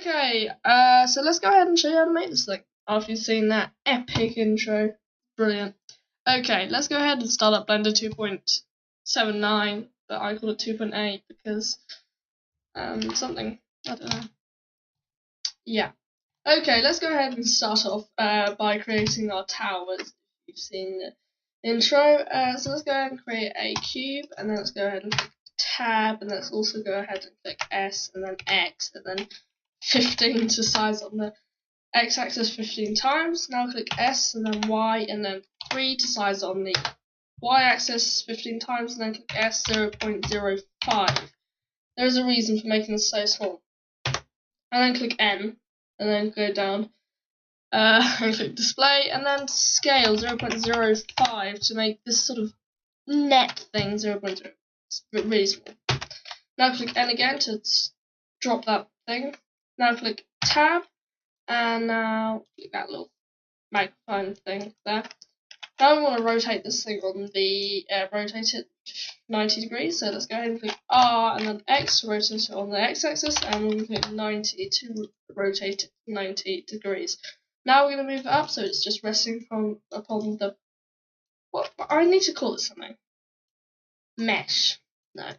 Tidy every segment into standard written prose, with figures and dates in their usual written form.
Okay, so let's go ahead and show you how to make this thing after you've seen that epic intro. Brilliant. Okay, let's go ahead and start up Blender 2.79, but I call it 2.8 because something, I don't know. Yeah. Okay, let's go ahead and start off by creating our towers. You've seen the intro. So let's go ahead and create a cube, and then let's go ahead and click Tab, and let's also go ahead and click S, and then X, and then 15 to size on the X-axis 15 times. Now click S, and then Y, and then 3 to size on the Y-axis 15 times, and then click S 0.05. There's a reason for making this so small. And then click N, and then go down and click Display, and then Scale 0.05 to make this sort of net thing 0.0. It's really small. Now click N again to drop that thing. Now click Tab, and now click that little microphone thing there. Now we want to rotate this thing on the rotate it 90 degrees. So let's go ahead and click R and then X to rotate it on the X-axis, and we'll click 90 to rotate it 90 degrees. Now we're going to move it up so it's just resting upon the, what I need to call it something. Mesh. No.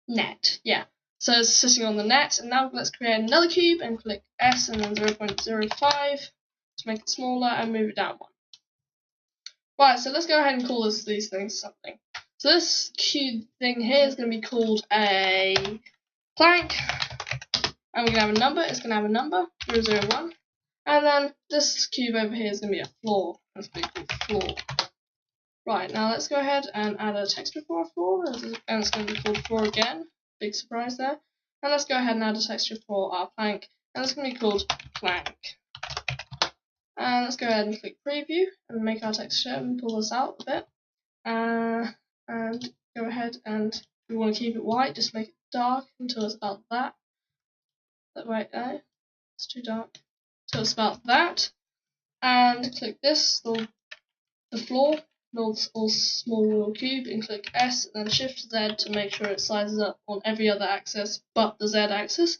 Net. Yeah. So it's sitting on the net, and now let's create another cube and click S and then 0.05 to make it smaller and move it down one. Right, so let's go ahead and call these things something. So this cube thing here is going to be called a plank, and we're going to have a number. It's going to have a number 001, and then this cube over here is going to be a floor. It's going to be called floor. Right, now let's go ahead and add a texture for our floor, and it's going to be called floor again. Big surprise there. And let's go ahead and add a texture for our plank, and it's going to be called plank. And let's go ahead and click preview and make our texture and pull this out a bit. And go ahead, and if we want to keep it white, just make it dark until it's about that. Right there. It's too dark. So it's about that. And click this, the floor. All small little cube, and click S and then Shift Z to make sure it sizes up on every other axis but the Z axis,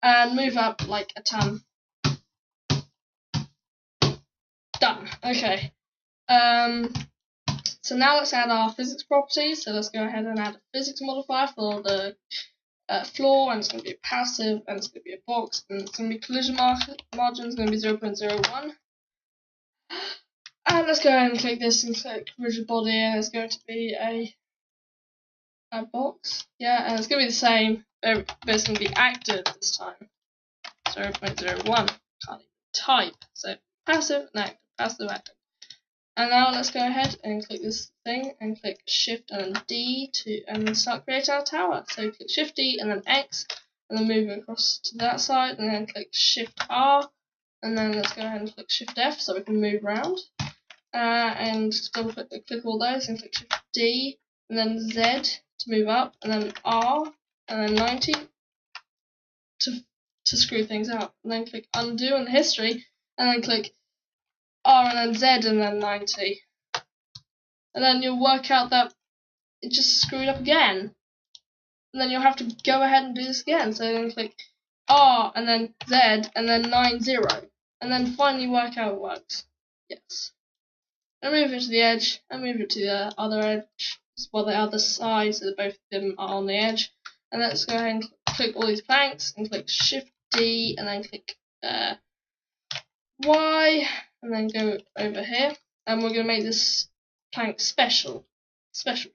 and move up like a ton. Done. Okay. So now let's add our physics properties. So let's go ahead and add a physics modifier for the floor, and it's going to be passive, and it's going to be a box, and it's going to be collision margin is going to be 0.01. And let's go ahead and click this and click rigid body, and it's going to be a box. Yeah, and it's going to be the same, but it's going to be active this time. 0.01. Can't even type. So passive and active, passive, active. And now let's go ahead and click this thing and click Shift and D and then start creating our tower. So click Shift D and then X, and then move it across to that side, and then click Shift R, and then let's go ahead and click Shift F so we can move around. And double click all those and click Shift D and then Z to move up, and then R and then 90 to screw things out, and then click undo in history, and then click R and then Z and then 90, and then you'll work out that it just screwed up again, and then you'll have to go ahead and do this again. So then click R and then Z and then 90, and then finally work out it works. Yes. And move it to the edge, and move it to the other edge, well, the other side, so that both of them are on the edge. And let's go ahead and click all these planks, and click Shift D, and then click Y, and then go over here. And we're going to make this plank special plank,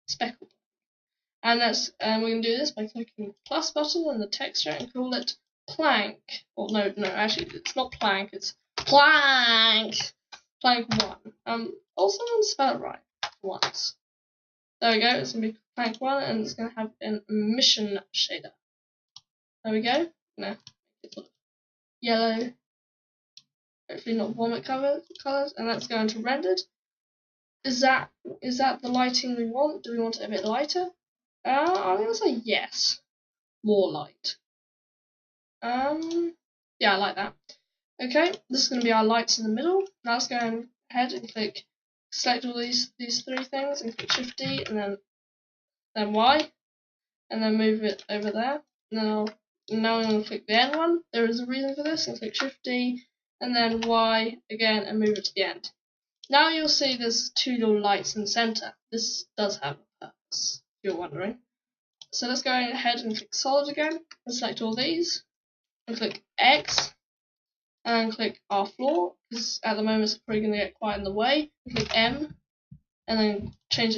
speckle. And we're going to do this by clicking the plus button on the texture and call it plank. Or no, actually, it's not plank, it's plank. Plank 1. Also I'm going to spell it right once. There we go, it's going to be plank 1, and it's going to have an emission shader. There we go. No, it's yellow. hopefully not vomit colours, and let's go into rendered. Is that the lighting we want? Do we want it a bit lighter? I'm gonna say yes. More light. Yeah, I like that. Okay, this is gonna be our lights in the middle. Now let's go ahead and select all these three things and click Shift D and then Y, and then move it over there. Now I'm gonna click the end one. There is a reason for this, and click Shift D and then Y again and move it to the end. Now you'll see there's two little lights in the center. This does have a purpose, if you're wondering. So let's go ahead and click solid again and select all these and click X and click our floor, because at the moment it's probably going to get quite in the way. And click M and then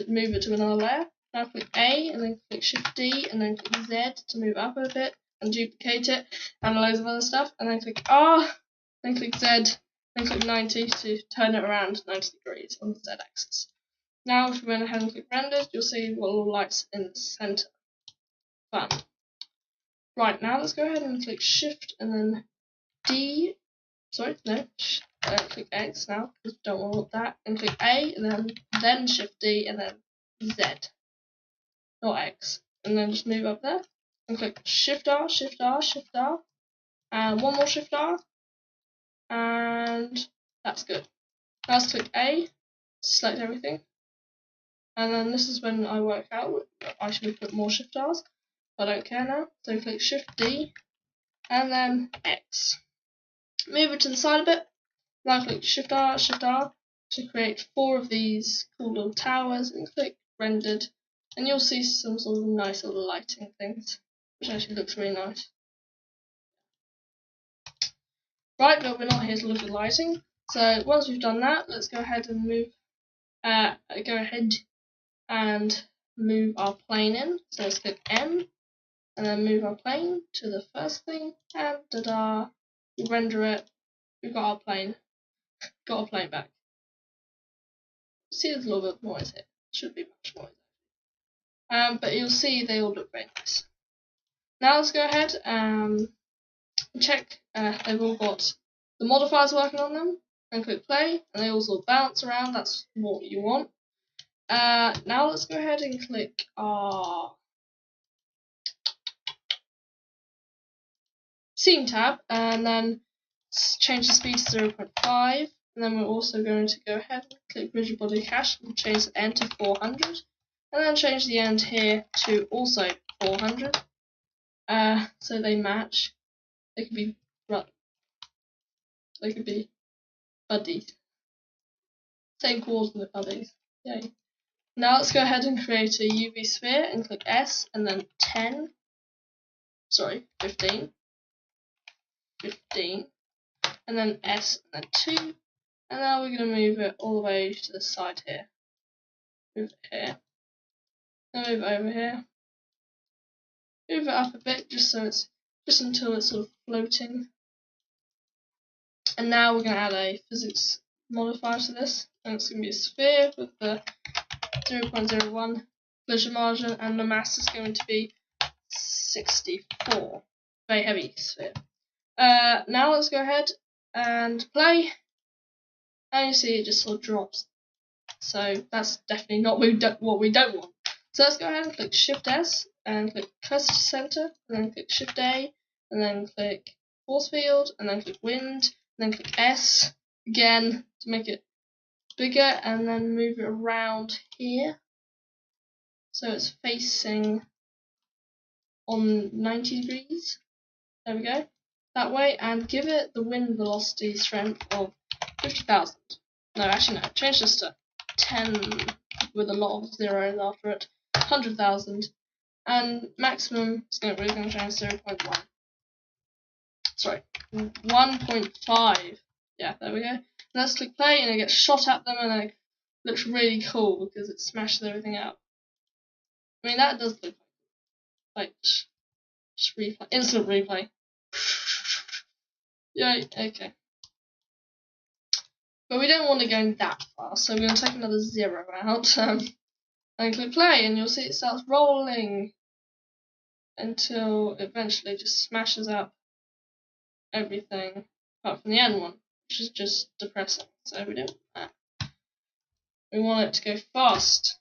move it to another layer. Now click A and then click Shift D and then click Z to move up a bit and duplicate it and loads of other stuff, and then click R, then click Z, then click 90 to turn it around 90 degrees on the Z axis. Now if we went ahead and click rendered, you'll see we've got all the lights in the center. Fun. Right, now let's go ahead and click Shift and then click X now, because we don't want that, and click A and then Shift D and then Z, not X, and then just move up there and click Shift R, Shift R, Shift R, and one more Shift R, and that's good. Now let's click A, select everything, and then this is when I work out I should put more Shift Rs, but I don't care now. So click Shift D and then X. Move it to the side a bit. Now click Shift R to create 4 of these cool little towers, and click rendered, and you'll see some sort of nice little lighting things, which actually looks really nice. Right, but we're not here to look at lighting. So once we've done that, let's go ahead and move our plane in. So let's click M and then move our plane to the first thing, and ta-da! We render it. We've got our plane. Got our plane back. See, there's a little bit of noise here. Should be much noise. But you'll see they all look very nice. Now let's go ahead and check they've all got the modifiers working on them, and click play, and they also bounce around. That's what you want. Now let's go ahead and click our scene tab, and then change the speed to 0.5, and then we're also going to go ahead and click Visual Body Cache and change the end to 400, and then change the end here to also 400, so they match. They could be buddies. Same coordinate buddies. Yay. Now let's go ahead and create a UV sphere and click S and then 15, and then S and then 2, and now we're going to move it all the way to the side here. Move it here, then move it over here, move it up a bit just until it's sort of floating. And now we're going to add a physics modifier to this, and it's going to be a sphere with the 0.01 collision margin, and the mass is going to be 64. Very heavy sphere. Now let's go ahead and play, and you see it just sort of drops. So that's definitely not what we don't want. So let's go ahead and click Shift S and click Cursor to Center, and then click Shift A, and then click Force Field, and then click Wind, and then click S again to make it bigger, and then move it around here so it's facing on 90 degrees. There we go. That way, and give it the wind velocity strength of 50,000. No, actually no. Change this to 10 with a lot of zeros after it. 100,000, and maximum is going to change 0.1. Sorry, 1.5. Yeah, there we go. And let's click play, and it gets shot at them, and it looks really cool because it smashes everything out. I mean, that does look like just replay, instant replay. Yay, okay. But we don't want to go that far, so we're going to take another 0 out, and click play, and you'll see it starts rolling until eventually it just smashes up everything apart from the end one, which is just depressing. So we don't want that. We want it to go fast.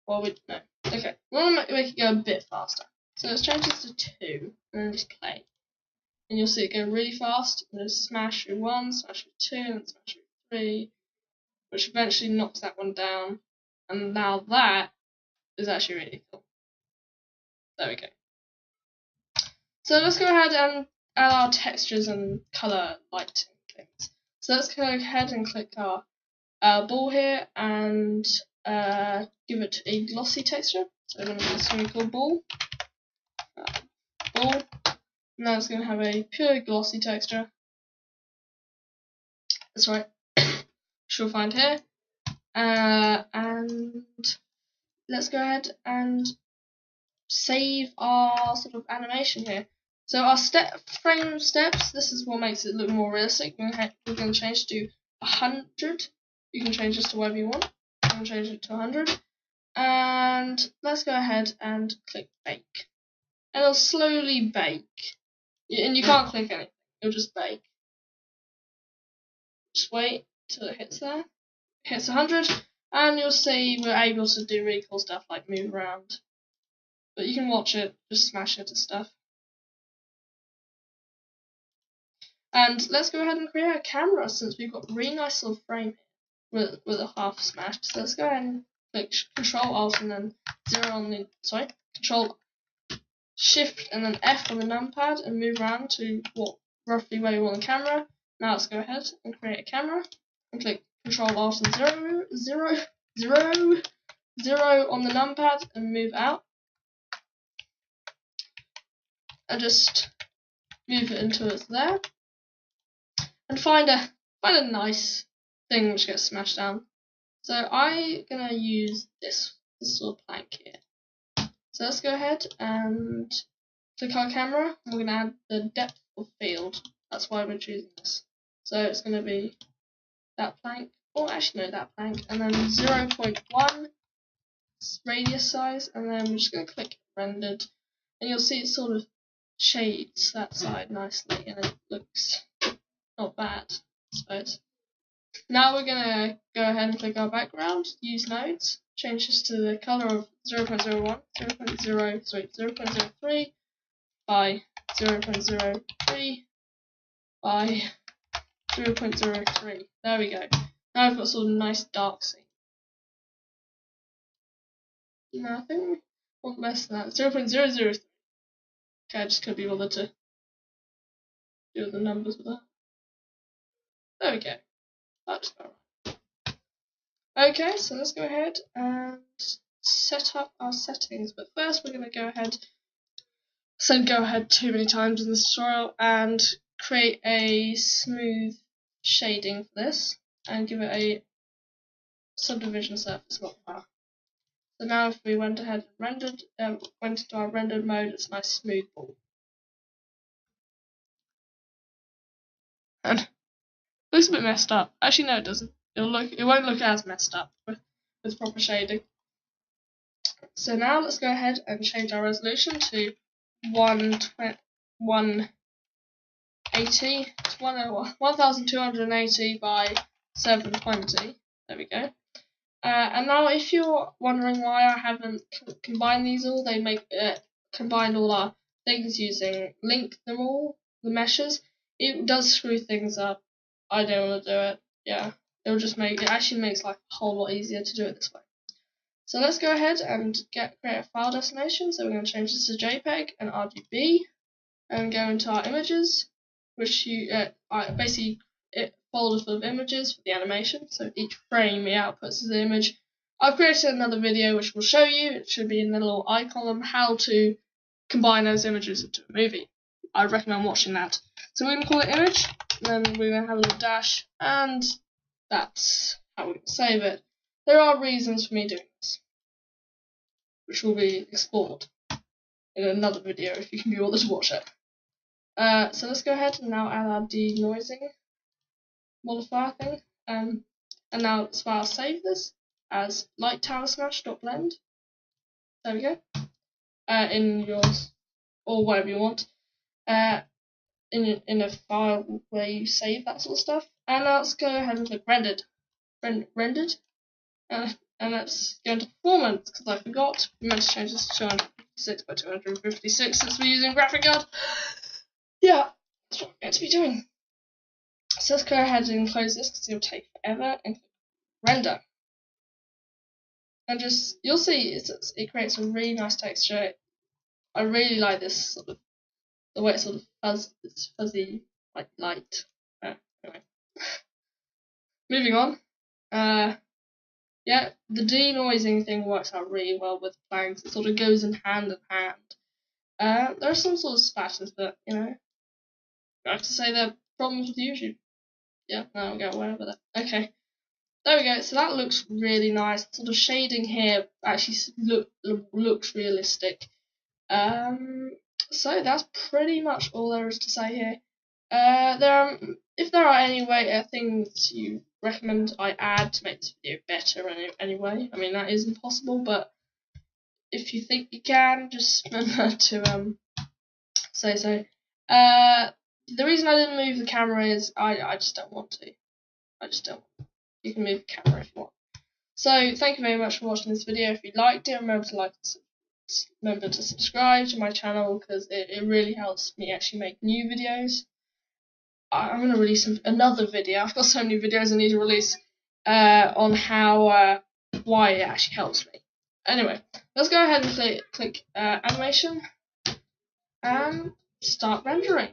Well, no. Okay, we want to make it go a bit faster. So let's change this to 2 and then just play. And you'll see it go really fast. And then smash through 1, smash through 2, and smash through 3, which eventually knocks that one down. And now that is actually really cool. There we go. So let's go ahead and add our textures and color lighting things. So let's go ahead and click our ball here and give it a glossy texture. So we're going to give this one called ball. Ball. Now it's going to have a pure glossy texture. That's right. Which you'll find here. And let's go ahead and save our sort of animation here. So our frame steps, this is what makes it look more realistic. We're going to change to 100. You can change this to whatever you want. I'm going to change it to 100. And let's go ahead and click bake. And it'll slowly bake. And you can't click anything, it'll just bake. Just wait till it hits there. It hits 100. And you'll see we're able to do really cool stuff like move around. But you can watch it, just smash into stuff. And let's go ahead and create a camera since we've got a really nice little frame here with a half smashed. So let's go ahead and click Ctrl Alt and then Control Shift and then F on the numpad and move around to roughly where you want the camera. Now let's go ahead and create a camera and click Ctrl Alt and 0 on the numpad and move out. And just move it until it's there. And find a nice thing which gets smashed down. So I'm gonna use this sort of plank here. So let's go ahead and click our camera. And we're gonna add the depth of field. That's why we're choosing this. So it's gonna be that plank, or actually no, that plank, and then 0.1 radius size, and then we're just gonna click rendered, and you'll see it sort of shades that side nicely, and it looks not bad, I suppose. Now we're going to go ahead and click our background, use nodes, change this to the color of 0.01, 0.03 by 0.03 by 0.03. There we go. Now we've got sort of a nice dark scene. No, I think we want less than that. 0.003. Okay, I just couldn't be bothered to do the numbers with that. There we go. That's about right. Okay, so let's go ahead and set up our settings. But first, we're going to go ahead. Said go ahead too many times in this tutorial and create a smooth shading for this and give it a subdivision surface modifier. So now, if we went ahead and went into our rendered mode, it's a nice smooth ball. And looks a bit messed up. Actually, no, it doesn't. It won't look as messed up with proper shading. So now let's go ahead and change our resolution to 1280 by 720. There we go. And now, if you're wondering why I haven't combined these all, they combined all our things using them all, the meshes. It does screw things up. I don't want to do it. Yeah, it actually makes life a whole lot easier to do it this way. So let's go ahead and create a file destination. So we're going to change this to JPEG and RGB, and go into our images, which basically folder full of images for the animation. So each frame it outputs as an image. I've created another video which will show you. It should be in the little eye column how to combine those images into a movie. I recommend watching that. So we're going to call it image, and then we're going to have a little dash, and that's how we can save it. There are reasons for me doing this, which will be explored in another video if you can be bothered to watch it. So let's go ahead and now add our denoising modifier thing. And now I'll save this as light_tower_smash.blend. There we go. In yours, or whatever you want. in a file where you save that sort of stuff. And let's go ahead and click rendered. Rendered. And let's go into performance, because I forgot. We meant to change this to 256 by 256 since we're using graphic card. Yeah, that's what we're going to be doing. So let's go ahead and close this because it'll take forever, and click render. And just, you'll see it creates a really nice texture. I really like this sort of, the way it's sort of fuzzy, like light. Anyway. Moving on. Yeah, the denoising thing works out really well with planks. It sort of goes in hand in hand. There are some sort of splatters, but you know, I have to say they're problems with YouTube. Yeah, no, I'll go away with that. Okay, there we go. So that looks really nice. Sort of shading here actually looks realistic. So that's pretty much all there is to say here. If there are any things you recommend I add to make this video better anyway, I mean that is impossible, but if you think you can, just remember to say so. The reason I didn't move the camera is I just don't want to. I just don't. You can move the camera if you want. So thank you very much for watching this video. If you liked it, remember to subscribe to my channel, because it really helps me actually make new videos. I'm going to release another video. I've got so many videos I need to release on how why it actually helps me. Anyway, let's go ahead and click animation and start rendering.